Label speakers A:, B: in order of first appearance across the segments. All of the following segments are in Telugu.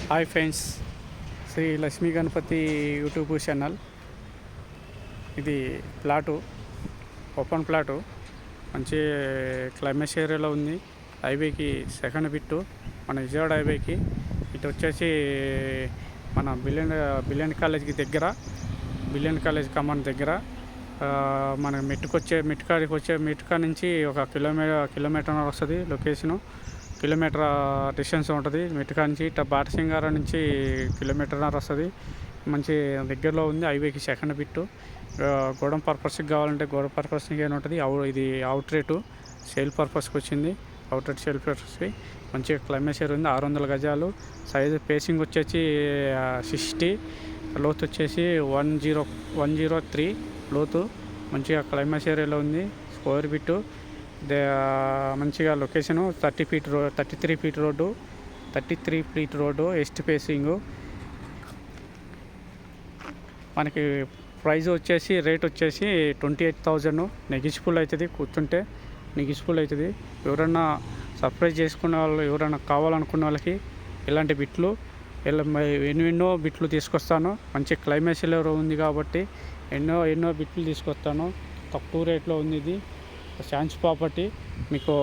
A: Hi friends, Shri Lakshmi Ganapathi YouTube channel. ఇది ప్లాటు, ఓపెన్ ప్లాటు, మంచి క్లైమేట్ ఏరియాలో ఉంది. హైవేకి సెకండ్ బిట్టు, మన విజయవాడ హైవేకి. ఇటు వచ్చేసి మన బిలియన్ కాలేజ్కి దగ్గర, బిలియన్ కాలేజ్ కమాండ్ దగ్గర. మన మెట్టుకా నుంచి ఒక కిలోమీటర్ వస్తుంది లొకేషను. కిలోమీటర్ డిస్టెన్స్ ఉంటుంది మెట్టుకా నుంచి. ఇట్లా బాటసింగారం నుంచి కిలోమీటర్న్నర వస్తుంది. మంచి దగ్గరలో ఉంది. హైవేకి సెకండ్ బిట్టు. గోడం పర్పస్కి కావాలంటే గోడ పర్పస్కి ఏమైనా ఉంటుంది. ఇది అవుట్ రేటు సేల్ పర్పస్కి వచ్చింది. అవుట్ రేట్ సేల్ పర్పస్కి మంచిగా క్లైమేట్ ఏరియా ఉంది. 600 గజాలు. సైజు పేసింగ్ వచ్చేసి 60, లోతు వచ్చేసి 103 లోతు. మంచిగా క్లైమేట్ ఏరియాలో ఉంది. Square bit. మంచిగా location 33 feet road east facing. మనకి ప్రైస్ వచ్చేసి రేట్ వచ్చేసి 28,000. నెగిజిబుల్ అవుతుంది, కూర్చుంటే నెగిజిబుల్ అవుతుంది. ఎవరన్నా సర్ప్రైజ్ చేసుకునే వాళ్ళు, ఎవరైనా కావాలనుకున్న వాళ్ళకి ఇలాంటి బిట్లు ఎన్నో బిట్లు తీసుకొస్తాను. మంచి క్లైమేట్ ఉంది కాబట్టి ఎన్నో బిట్లు తీసుకొస్తాను. తక్కువ రేట్లో ఉంది. ఇది ఛాన్స్ ప్రాపర్టీ. మీకు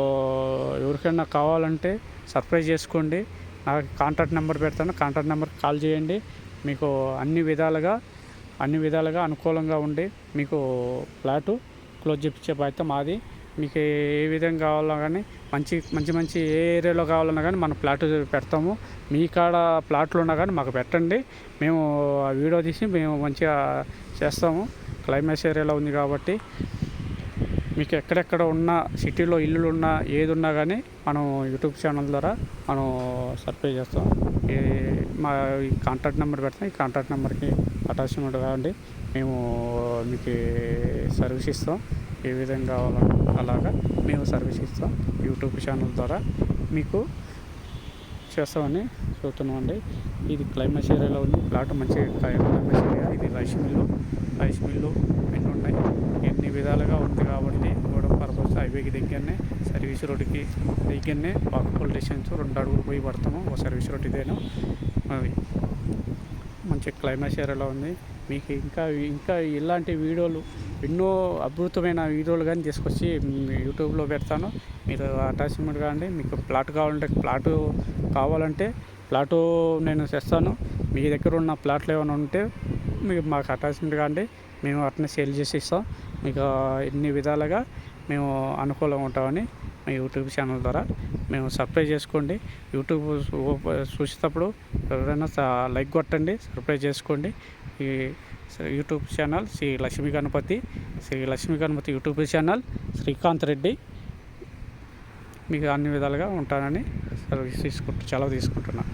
A: ఎవరికైనా కావాలంటే సర్ప్రైజ్ చేసుకోండి. నాకు కాంటాక్ట్ నెంబర్ పెడతాను. కాంటాక్ట్ నెంబర్కి కాల్ చేయండి. మీకు అన్ని విధాలుగా అనుకూలంగా ఉండి మీకు ఫ్లాటు క్లోజ్ చేయించే బాధ్యత మాది. మీకు ఏ విధంగా కావాలన్నా కానీ మంచి ఏ ఏరియాలో కావాలన్నా కానీ మనం ఫ్లాట్ పెడతాము. మీ కాడ ఫ్లాట్లు ఉన్నా కానీ మాకు పెట్టండి. మేము ఆ వీడియో తీసి మేము మంచిగా చేస్తాము. క్లైమేట్ ఏరియాలో ఉంది కాబట్టి మీకు ఎక్కడెక్కడ ఉన్న సిటీలో ఇల్లులు ఉన్నా ఏది ఉన్నా కానీ మనం యూట్యూబ్ ఛానల్ ద్వారా మనం సర్ప్రైజ్ చేస్తాం. మా కాంటాక్ట్ నెంబర్ పెడతాం. ఈ కాంటాక్ట్ నెంబర్కి అటాచ్మెంట్ కావండి. మేము మీకు సర్వీస్ ఇస్తాం. ఏ విధంగా కావాలన్నా అలాగా మేము సర్వీస్ ఇస్తాం. యూట్యూబ్ ఛానల్ ద్వారా మీకు చేస్తామని చూస్తున్నామండి. ఇది క్లైమేట్ ఏరియాలో ఉంది. ప్లాట్ మంచి క్లైమేట్ ఏరియా. ఇది రైస్ మిల్లు ఎన్ని ఉన్నాయి, ఎన్ని విధాలుగా ఉంది కాబట్టి గోడం పర్పస్ హైవేకి దగ్గరనే, సర్వీస్ రోడ్డుకి దగ్గరనే, వాకబుల్ డిస్టెన్స్ 2 అడుగులు పోయి పడతాము. ఒక సర్వీస్ రోడ్ ఇదేను. అది మంచి క్లైమేట్ ఏరియాలో ఉంది. మీకు ఇంకా ఇలాంటి వీడియోలు, ఎన్నో అద్భుతమైన వీడియోలు కానీ తీసుకొచ్చి యూట్యూబ్లో పెడతాను. మీరు అటాచ్మెంట్ కావండి. మీకు ప్లాట్ కావాలంటే ప్లాటు నేను చేస్తాను. మీ దగ్గర ఉన్న ప్లాట్లు ఏమైనా ఉంటే మీకు మాకు అటాచ్మెంట్ కావండి. మేము అట్నే సేల్ చేసి ఇస్తాం. మీకు ఎన్ని విధాలుగా మేము అనుకూలంగా ఉంటామని మీ యూట్యూబ్ ఛానల్ ద్వారా మేము సర్ప్రైజ్ చేసుకోండి. యూట్యూబ్ చూసేటప్పుడు ఎవరైనా లైక్ కొట్టండి, సర్ప్రైజ్ చేసుకోండి. ఈ YouTube channel Shri Lakshmi Ganapathi YouTube channel Srikanth Reddy. మీకు అన్ని విధాలుగా ఉంటానని సెలవు తీసుకుంటున్నాను.